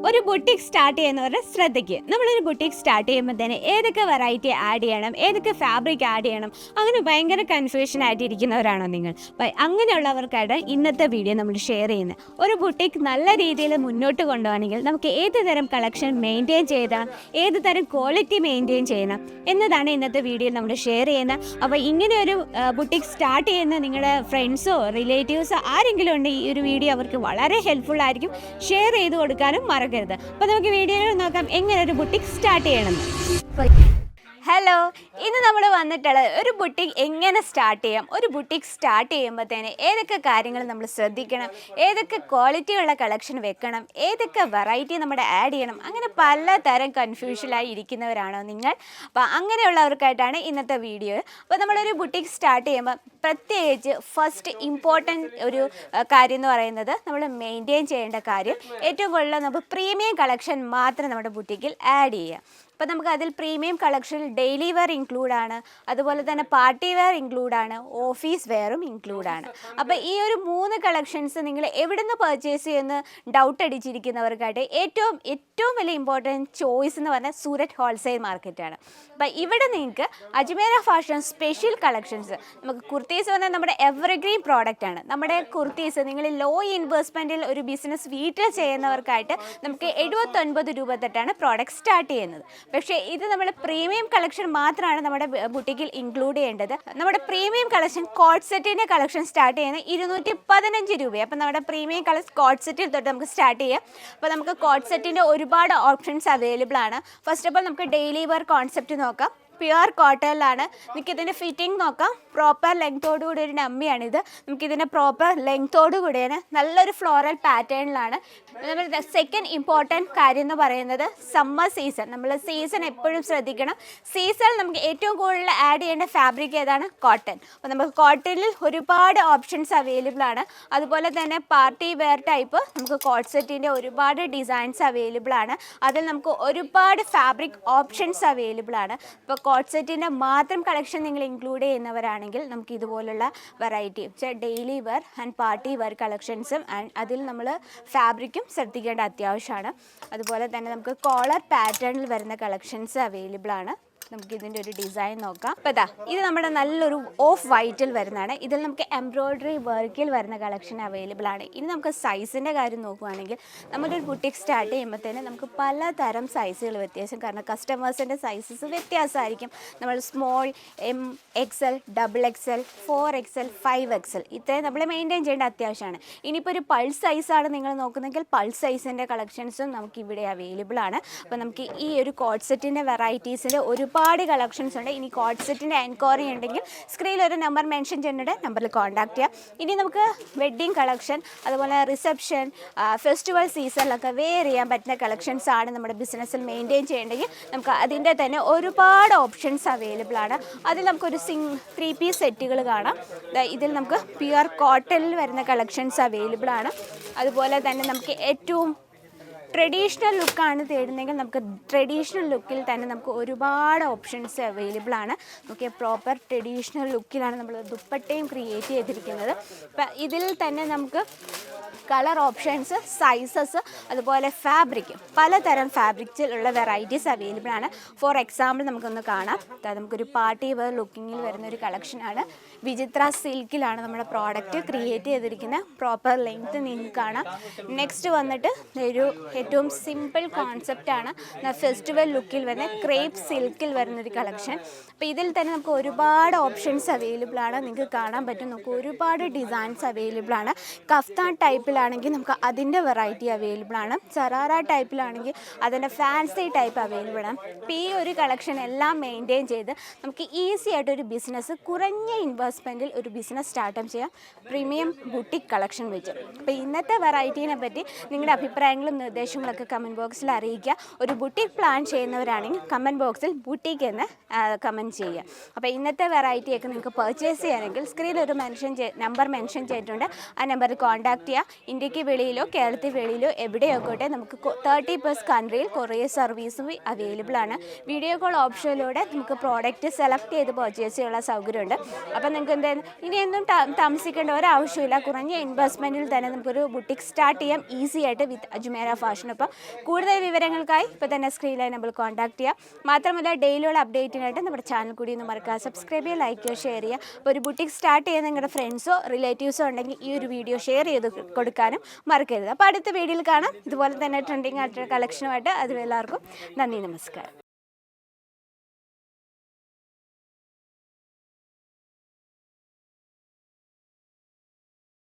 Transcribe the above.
ഒരു boutique start ചെയ്യുന്നവരുടെ ശ്രദ്ധയ്ക്ക് നമ്മളൊരു ബുട്ടിക് സ്റ്റാർട്ട് ചെയ്യുമ്പോൾ തന്നെ ഏതൊക്കെ വെറൈറ്റി ആഡ് ചെയ്യണം, ഏതൊക്കെ ഫാബ്രിക് ആഡ് ചെയ്യണം, അങ്ങനെ ഭയങ്കര കൺഫ്യൂഷൻ ആയിട്ട് ഇരിക്കുന്നവരാണോ നിങ്ങൾ? അങ്ങനെയുള്ളവർക്കായിട്ട് ഇന്നത്തെ വീഡിയോ നമ്മൾ ഷെയർ ചെയ്യുന്നത്. ഒരു ബുട്ടിക് നല്ല രീതിയിൽ മുന്നോട്ട് കൊണ്ടുപോകണമെങ്കിൽ നമുക്ക് ഏത് തരം കളക്ഷൻ മെയിൻറ്റെയിൻ ചെയ്യണം, ഏത് തരം ക്വാളിറ്റി മെയിൻറ്റെയിൻ ചെയ്യണം എന്നതാണ് ഇന്നത്തെ വീഡിയോയിൽ നമ്മൾ ഷെയർ ചെയ്യുന്നത്. അപ്പോൾ ഇങ്ങനെ ഒരു ബുട്ടിക് സ്റ്റാർട്ട് ചെയ്യുന്ന നിങ്ങളുടെ ഫ്രണ്ട്സോ റിലേറ്റീവ്സോ ആരെങ്കിലും ഉണ്ടെങ്കിൽ ഈ ഒരു വീഡിയോ അവർക്ക് വളരെ ഹെൽപ്ഫുൾ ആയിരിക്കും. ഷെയർ ചെയ്ത് കൊടുക്കാനും മറക്കരുത്. അപ്പോൾ നമുക്ക് വീഡിയോയിൽ നോക്കാം എങ്ങനെ ഒരു ബുട്ടിക് സ്റ്റാർട്ട് ചെയ്യണമെന്ന്. ഹലോ, ഇന്ന് നമ്മൾ വന്നിട്ടുള്ളത് ഒരു ബുട്ടിക് എങ്ങനെ സ്റ്റാർട്ട് ചെയ്യാം, ഒരു ബുട്ടിക് സ്റ്റാർട്ട് ചെയ്യുമ്പോഴത്തേന് ഏതൊക്കെ കാര്യങ്ങൾ നമ്മൾ ശ്രദ്ധിക്കണം, ഏതൊക്കെ ക്വാളിറ്റിയുള്ള കളക്ഷൻ വെക്കണം, ഏതൊക്കെ വെറൈറ്റി നമ്മുടെ ആഡ് ചെയ്യണം, അങ്ങനെ പലതരം കൺഫ്യൂഷനായി ഇരിക്കുന്നവരാണോ നിങ്ങൾ? അപ്പോൾ അങ്ങനെയുള്ളവർക്കായിട്ടാണ് ഇന്നത്തെ വീഡിയോ. അപ്പോൾ നമ്മളൊരു ബുട്ടിക് സ്റ്റാർട്ട് ചെയ്യുമ്പോൾ പ്രത്യേകിച്ച് ഫസ്റ്റ് ഇമ്പോർട്ടൻറ്റ് ഒരു കാര്യം എന്ന് പറയുന്നത് നമ്മൾ മെയിൻറ്റെയിൻ ചെയ്യേണ്ട കാര്യം, ഏറ്റവും കൂടുതൽ നമുക്ക് പ്രീമിയം കളക്ഷൻ മാത്രം നമ്മുടെ ബുട്ടിക്കിൽ ആഡ് ചെയ്യാം. അപ്പോൾ നമുക്ക് അതിൽ പ്രീമിയം കളക്ഷനിൽ ഡെയിലി വെയർ ഇൻക്ലൂഡാണ്, അതുപോലെ തന്നെ പാർട്ടി വെയർ ഇൻക്ലൂഡാണ്, ഓഫീസ് വെയറും ഇൻക്ലൂഡാണ്. അപ്പോൾ ഈ ഒരു 3 കളക്ഷൻസ് നിങ്ങൾ എവിടെ നിന്ന് പർച്ചേസ് ചെയ്യുന്ന ഡൗട്ട് അടിച്ചിരിക്കുന്നവർക്കായിട്ട് ഏറ്റവും വലിയ ഇമ്പോർട്ടൻറ്റ് ചോയ്സ് എന്ന് പറഞ്ഞാൽ സൂരറ്റ് ഹോൾസെയിൽ മാർക്കറ്റാണ്. അപ്പോൾ ഇവിടെ നിങ്ങൾക്ക് അജ്മേര ഫാഷൻ സ്പെഷ്യൽ കളക്ഷൻസ്, നമുക്ക് കുർത്തീസ് പറഞ്ഞാൽ നമ്മുടെ എവർഗ്രീൻ പ്രോഡക്റ്റ് ആണ്. നമ്മുടെ കുർത്തീസ് നിങ്ങൾ ലോ ഇൻവെസ്റ്റ്മെൻറ്റിൽ ഒരു ബിസിനസ് വീട്ടിൽ ചെയ്യുന്നവർക്കായിട്ട് നമുക്ക് 79 രൂപ തൊട്ടാണ് പ്രോഡക്റ്റ് സ്റ്റാർട്ട് ചെയ്യുന്നത്. പക്ഷേ ഇത് നമ്മൾ പ്രീമിയം കളക്ഷൻ മാത്രമാണ് നമ്മുടെ ബുട്ടിക്കിൽ ഇൻക്ലൂഡ് ചെയ്യേണ്ടത്. നമ്മുടെ പ്രീമിയം കളക്ഷൻ കോട്ട് സെറ്റിൻ്റെ കളക്ഷൻ സ്റ്റാർട്ട് ചെയ്യുന്നത് 215 രൂപയാണ്. അപ്പോൾ നമ്മുടെ പ്രീമിയം കളക്ഷൻ കോട്ട് സെറ്റിൽ തൊട്ട് നമുക്ക് സ്റ്റാർട്ട് ചെയ്യാം. അപ്പോൾ നമുക്ക് കോട്ട് സെറ്റിൻ്റെ ഒരുപാട് ഓപ്ഷൻസ് അവൈലബിൾ ആണ്. ഫസ്റ്റ് ഓഫ് ഓൾ നമുക്ക് ഡെയിലി വെയർ കോൺസെപ്റ്റ് നോക്കാം. പ്യുവർ കോട്ടണിലാണ്. നമുക്കിതിൻ്റെ ഫിറ്റിംഗ് നോക്കാം. പ്രോപ്പർ ലെങ്ത്തോടു കൂടി ഒരു ഡമ്മിയാണിത്. നമുക്കിതിൻ്റെ പ്രോപ്പർ ലെങ്ത്തോടു കൂടിയാണ്, നല്ലൊരു ഫ്ലോറൽ പാറ്റേണിലാണ്. നമ്മൾ സെക്കൻഡ് ഇമ്പോർട്ടൻറ്റ് കാര്യം എന്ന് പറയുന്നത് സമ്മർ സീസൺ. നമ്മൾ സീസൺ എപ്പോഴും ശ്രദ്ധിക്കണം. സീസണിൽ നമുക്ക് ഏറ്റവും കൂടുതൽ ആഡ് ചെയ്യേണ്ട ഫാബ്രിക് ഏതാണ്? കോട്ടൺ. അപ്പോൾ നമുക്ക് കോട്ടണിൽ ഒരുപാട് ഓപ്ഷൻസ് അവൈലബിൾ ആണ്. അതുപോലെ തന്നെ പാർട്ടി വെയർ ടൈപ്പ് നമുക്ക് കോട്ട് സെറ്റിൻ്റെ ഒരുപാട് ഡിസൈൻസ് അവൈലബിൾ ആണ്. അതിൽ നമുക്ക് ഒരുപാട് ഫാബ്രിക് ഓപ്ഷൻസ് അവൈലബിൾ ആണ്. ഇപ്പോൾ കോട്ട് സെറ്റിൻ്റെ മാത്രം കളക്ഷൻ നിങ്ങൾ ഇൻക്ലൂഡ് ചെയ്യുന്നവരാണെങ്കിൽ നമുക്ക് ഇതുപോലുള്ള variety daily wear and party wear കളക്ഷൻസും ആൻഡ് അതിൽ നമ്മൾ ഫാബ്രിക്കും ശ്രദ്ധിക്കേണ്ട അത്യാവശ്യമാണ്. അതുപോലെ തന്നെ നമുക്ക് കോളർ പാറ്റേണിൽ വരുന്ന കളക്ഷൻസ് അവൈലബിൾ ആണ്. നമുക്ക് ഇതിൻ്റെ ഒരു ഡിസൈൻ നോക്കാം. അപ്പോൾ ഇതാ ഇത് നമ്മുടെ നല്ലൊരു ഓഫ് വൈറ്റിൽ വരുന്നതാണ്. ഇതിൽ നമുക്ക് എംബ്രോയ്ഡറി വർക്കിൽ വരുന്ന കളക്ഷൻ അവൈലബിൾ ആണ്. ഇനി നമുക്ക് സൈസിൻ്റെ കാര്യം നോക്കുകയാണെങ്കിൽ നമ്മളൊരു ബുട്ടിക് സ്റ്റാർട്ട് ചെയ്യുമ്പോഴത്തേന് നമുക്ക് പലതരം സൈസുകൾ വ്യത്യാസം, കാരണം കസ്റ്റമേഴ്സിൻ്റെ സൈസസ് വ്യത്യാസമായിരിക്കും. നമ്മൾ small, XL, XXL, 4XL, 5XL ഇത്രയും നമ്മൾ മെയിൻറ്റെയിൻ ചെയ്യേണ്ട അത്യാവശ്യമാണ്. ഇനിയിപ്പോൾ ഒരു പൾസ് സൈസാണ് നിങ്ങൾ നോക്കുന്നതെങ്കിൽ പൾസ് സൈസിൻ്റെ കളക്ഷൻസും നമുക്ക് ഇവിടെ അവൈലബിൾ ആണ്. അപ്പോൾ നമുക്ക് ഈ ഒരു കോട്ട് സെറ്റിൻ്റെ വെറൈറ്റീസിൽ ഒരുപാട് കളക്ഷൻസ് ഉണ്ട്. ഇനി കോട്ട് സെറ്റിൻ്റെ എൻക്വയറി ഉണ്ടെങ്കിൽ സ്ക്രീനിൽ ഒരു നമ്പർ മെൻഷൻ ചെയ്യുന്നുണ്ട്, നമ്പറിൽ കോൺടാക്ട് ചെയ്യാം. ഇനി നമുക്ക് വെഡ്ഡിങ് കളക്ഷൻ, അതുപോലെ റിസപ്ഷൻ, ഫെസ്റ്റിവൽ സീസണിലൊക്കെ വെയർ ചെയ്യാൻ പറ്റുന്ന കളക്ഷൻസ് ആണ് നമ്മുടെ ബിസിനസ്സിൽ മെയിൻറ്റെയിൻ ചെയ്യേണ്ടെങ്കിൽ നമുക്ക് അതിൻ്റെ തന്നെ ഒരുപാട് ഓപ്ഷൻസ് അവൈലബിൾ ആണ്. അതിൽ നമുക്കൊരു 3 പീസ് സെറ്റുകൾ കാണാം. ഇതിൽ നമുക്ക് പ്യുവർ കോട്ടണിൽ വരുന്ന കളക്ഷൻസ് അവൈലബിൾ ആണ്. അതുപോലെ തന്നെ നമുക്ക് ഏറ്റവും ട്രഡീഷണൽ ലുക്കാണ് തേടുന്നതെങ്കിൽ നമുക്ക് ട്രഡീഷണൽ ലുക്കിൽ തന്നെ നമുക്ക് ഒരുപാട് ഓപ്ഷൻസ് അവൈലബിൾ ആണ്. നമുക്ക് പ്രോപ്പർ ട്രഡീഷണൽ ലുക്കിലാണ് നമ്മൾ ദുപ്പട്ടയും ക്രിയേറ്റ് ചെയ്തിരിക്കുന്നത്. അപ്പം ഇതിൽ തന്നെ നമുക്ക് കളർ ഓപ്ഷൻസ്, സൈസസ്, അതുപോലെ ഫാബ്രിക്, പലതരം ഫാബ്രിക്സിലുള്ള വെറൈറ്റീസ് അവൈലബിൾ ആണ്. ഫോർ എക്സാമ്പിൾ നമുക്കൊന്ന് കാണാം. നമുക്കൊരു പാർട്ടി വെയർ ലുക്കിങ്ങിൽ വരുന്ന ഒരു കളക്ഷനാണ്. വിചിത്ര സിൽക്കിലാണ് നമ്മുടെ പ്രോഡക്റ്റ് ക്രിയേറ്റ് ചെയ്തിരിക്കുന്നത്. പ്രോപ്പർ ലെങ്ത്ത് നിങ്ങൾക്ക് കാണാം. നെക്സ്റ്റ് വന്നിട്ട് ഒരു ഏറ്റവും സിമ്പിൾ കോൺസെപ്റ്റാണ്. ഫെസ്റ്റിവൽ ലുക്കിൽ വരുന്ന ക്രേപ്പ് സിൽക്കിൽ വരുന്നൊരു കളക്ഷൻ. അപ്പോൾ ഇതിൽ തന്നെ നമുക്ക് ഒരുപാട് ഓപ്ഷൻസ് അവൈലബിൾ ആണ്. നിങ്ങൾക്ക് കാണാൻ പറ്റും, നമുക്ക് ഒരുപാട് ഡിസൈൻസ് അവൈലബിൾ ആണ്. കഫ്താൻ ടൈപ്പിലാണെങ്കിൽ നമുക്ക് അതിൻ്റെ വെറൈറ്റി അവൈലബിൾ ആണ്. സറാറ ടൈപ്പിലാണെങ്കിൽ അതിൻ്റെ ഫാൻസി ടൈപ്പ് അവൈലബിൾ ആണ്. അപ്പോൾ ഈ ഒരു കളക്ഷൻ എല്ലാം മെയിൻറ്റെയിൻ ചെയ്ത് നമുക്ക് ഈസി ആയിട്ടൊരു ബിസിനസ്, കുറഞ്ഞ ഇൻവെസ്റ്റ്മെൻറ്റിൽ ഒരു ബിസിനസ് സ്റ്റാർട്ടപ്പ് ചെയ്യാം, പ്രീമിയം ബുട്ടിക് കളക്ഷൻ വെച്ച്. അപ്പോൾ ഇന്നത്തെ വെറൈറ്റീനെ പറ്റി നിങ്ങളുടെ അഭിപ്രായങ്ങളും നിർദ്ദേശങ്ങളൊക്കെ കമൻറ്റ് ബോക്സിൽ അറിയിക്കുക. ഒരു ബുട്ടിക് പ്ലാൻ ചെയ്യുന്നവരാണെങ്കിൽ കമൻറ്റ് ബോക്സിൽ ബുട്ടിക് എന്ന് കമൻറ്റ് ചെയ്യുക. അപ്പോൾ ഇന്നത്തെ വെറൈറ്റിയൊക്കെ നിങ്ങൾക്ക് പർച്ചേസ് ചെയ്യാനെങ്കിൽ സ്ക്രീനിൽ ഒരു നമ്പർ മെൻഷൻ ചെയ്തിട്ടുണ്ട്. ആ നമ്പറിൽ കോൺടാക്ട് ചെയ്യുക. ഇന്ത്യക്ക് വെളിയിലോ കേരളത്തിൽ വെളിയിലോ എവിടെയൊക്കെ നമുക്ക് 30+ കൺട്രിയിൽ കൊറിയർ സർവീസും അവൈലബിൾ ആണ്. വീഡിയോ കോൾ ഓപ്ഷനിലൂടെ നമുക്ക് പ്രോഡക്റ്റ് സെലക്ട് ചെയ്ത് പർച്ചേസ് ചെയ്യാനുള്ള സൗകര്യമുണ്ട്. അപ്പോൾ നിങ്ങൾക്ക് എന്തായാലും ഇനിയൊന്നും താമസിക്കേണ്ട ഒരാവശ്യമില്ല. കുറഞ്ഞ ഇൻവെസ്റ്റ്മെൻറ്റിൽ തന്നെ നമുക്കൊരു ബുട്ടിക് സ്റ്റാർട്ട് ചെയ്യാം ഈസി ആയിട്ട് വിത്ത് അജ്മേര ഫാഷൻ. ഫാഷൻ. അപ്പോൾ കൂടുതൽ വിവരങ്ങൾക്കായി ഇപ്പോൾ തന്നെ സ്ക്രീനിലായി നമ്മൾ കോൺടാക്ട് ചെയ്യുക. മാത്രമല്ല ഡെയിലിയുള്ള അപ്ഡേറ്റിനായിട്ട് നമ്മുടെ ചാനൽ കൂടി ഒന്ന് മറക്കുക, സബ്സ്ക്രൈബ് ചെയ്യുക, ലൈക്ക് ചെയ്യുക, ഷെയർ ചെയ്യുക. അപ്പോൾ ഒരു ബുട്ടിക് സ്റ്റാർട്ട് ചെയ്യുന്ന നിങ്ങളുടെ ഫ്രണ്ട്സോ റിലേറ്റീവ്സോ ഉണ്ടെങ്കിൽ ഈ ഒരു വീഡിയോ ഷെയർ ചെയ്ത് കൊടുക്കാനും മറക്കരുത്. അപ്പോൾ അടുത്ത വീഡിയോയിൽ കാണാം ഇതുപോലെ തന്നെ ട്രെൻഡിങ് ആയിട്ടുള്ള കളക്ഷനുമായിട്ട്. അതും എല്ലാവർക്കും നന്ദി, നമസ്കാരം.